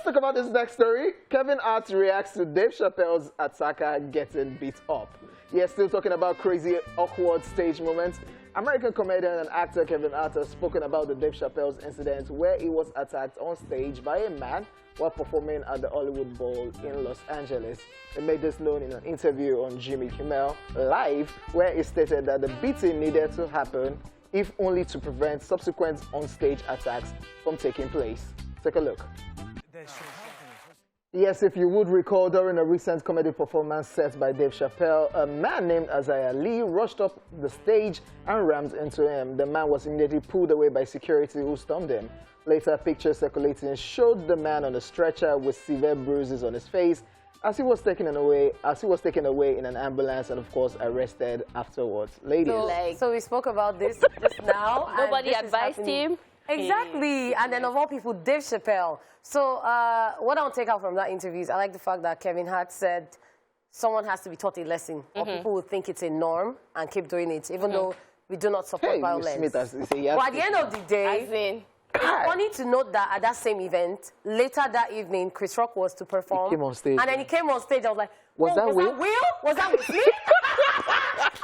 talk about this next story. Kevin Hart reacts to Dave Chappelle's attacker getting beat up. Yes, still talking about crazy, awkward stage moments. American comedian and actor Kevin Hart has spoken about the Dave Chappelle's incident where he was attacked on stage by a man while performing at the Hollywood Bowl in Los Angeles. He made this known in an interview on Jimmy Kimmel Live, where he stated that the beating needed to happen, if only to prevent subsequent on-stage attacks from taking place. Take a look. Yes, if you would recall, during a recent comedy performance set by Dave Chappelle, a man named Isaiah Lee rushed up the stage and rammed into him. The man was immediately pulled away by security who stormed him. Later, pictures circulating showed the man on a stretcher with severe bruises on his face as he was taken away in an ambulance and, of course, arrested afterwards. Ladies. So we spoke about this just now. Nobody advised him. Exactly. And then of all people, Dave Chappelle. So what I'll take out from that interview is I like the fact that Kevin Hart said someone has to be taught a lesson, or people will think it's a norm and keep doing it, even though we do not support violence. But at the end of the day, it's funny to note that at that same event, later that evening, Chris Rock was to perform. He came on stage. And then he came on stage. I was like, was that Will? Was that Will Smith?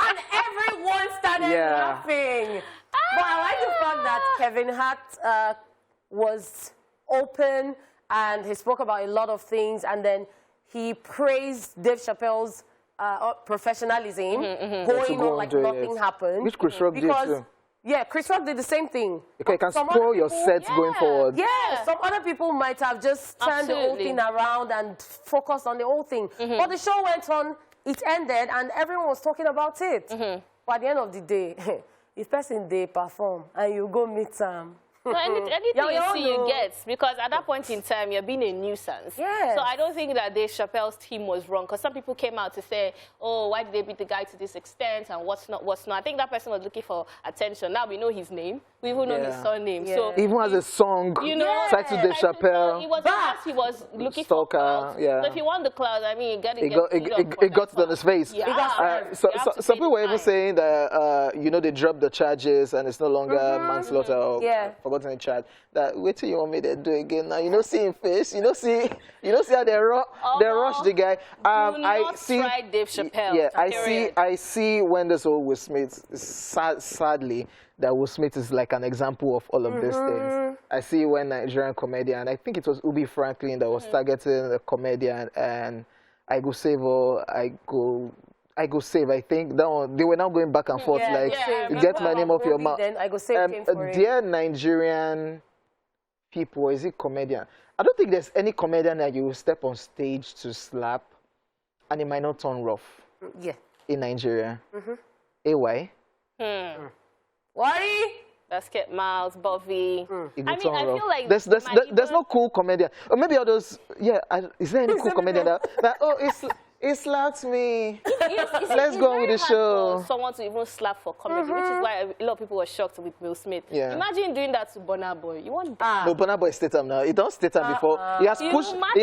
And everyone started laughing. But I like the fact that Kevin Hart was open and he spoke about a lot of things, and then he praised Dave Chappelle's professionalism, going on like nothing happened. Which Chris Rock did too. Yeah, Chris Rock did the same thing. Okay, you can spoil your sets going forward. Yeah, some other people might have just turned the whole thing around and focused on the whole thing. But the show went on, it ended, and everyone was talking about it. But at the end of the day, if person they perform and you go meet them. No, anything you see, you get. Because at that point in time, you're being a nuisance. Yes. So I don't think that Dave Chappelle's team was wrong. Because some people came out to say, oh, why did they beat the guy to this extent and what's not, what's not. I think that person was looking for attention. Now we know his name. We even know his surname. So he even has a song titled Dave Chappelle. He was looking for clout. So if you want the clout, I mean, it got it on his face. Some people were even saying that, you know, they dropped the charges and it's no longer manslaughter or forgotten the charge. That wait till you want me to do again now. You know, see him face. You know, see how they rush the guy. I see Dave Chappelle. Yeah, I see when this whole Will Smith, sadly, that Will Smith is like an example of all of these things. I see when Nigerian comedian, I think it was Ubi Franklin that was targeting a comedian, and I go save or I go save. I think that one, they were now going back and forth like, you get my name off your mouth. I go save came for it. Dear Nigerian people, is it comedian? I don't think there's any comedian that you will step on stage to slap and it might not turn rough. In Nigeria. AY. Why? Basket Miles, Bobby. I mean, I feel like there's no cool comedian. Or maybe others, is there any cool comedian that it slapped me. Let's go on with the show. For someone to even slap for comedy, which is why a lot of people were shocked with Will Smith. Imagine doing that to Burna Boy. You want that? No, Burna Boy stayed up now. He don't stay up before. He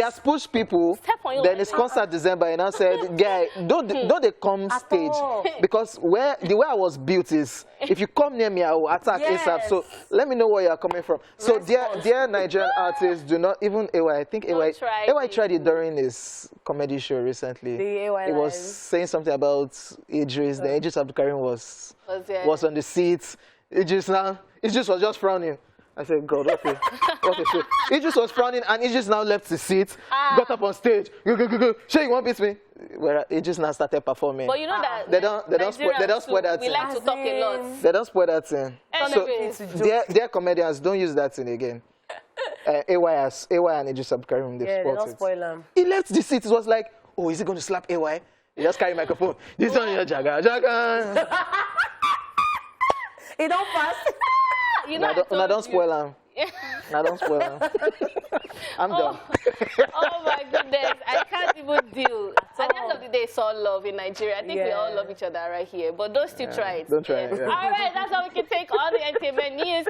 has pushed people. Then his concert December, and I said, guy, don't they come stage? Because the way I was built is, if you come near me, I will attack ASAP. So let me know where you are coming from. So dear Nigerian artists, do not even AY. I think AY tried it during his comedy show recently. It was saying something about Idris. The Idris Abdulkarim was on the seat. Idris was just frowning. I said, God, okay, sure. Idris was frowning, and Idris now left the seat, got up on stage. Go. Sure, you won't beat me? Well, Idris now started performing. But you know that they don't spoil that thing. We like to talk a lot. They don't spoil that thing. So, dear comedians, don't use that thing again. AY and Idris Abdulkarim, they don't spoil them. He left the seat. It was like, oh, is he going to slap AY? He just carry microphone. This one here, Jaga. He don't pass. Don't spoil him. Don't spoil him. I'm done. Oh my goodness, I can't even deal. At the end of the day, it's all love in Nigeria. I think we all love each other right here, but don't still try it. Don't try it. All right, that's how we can take all the entertainment news.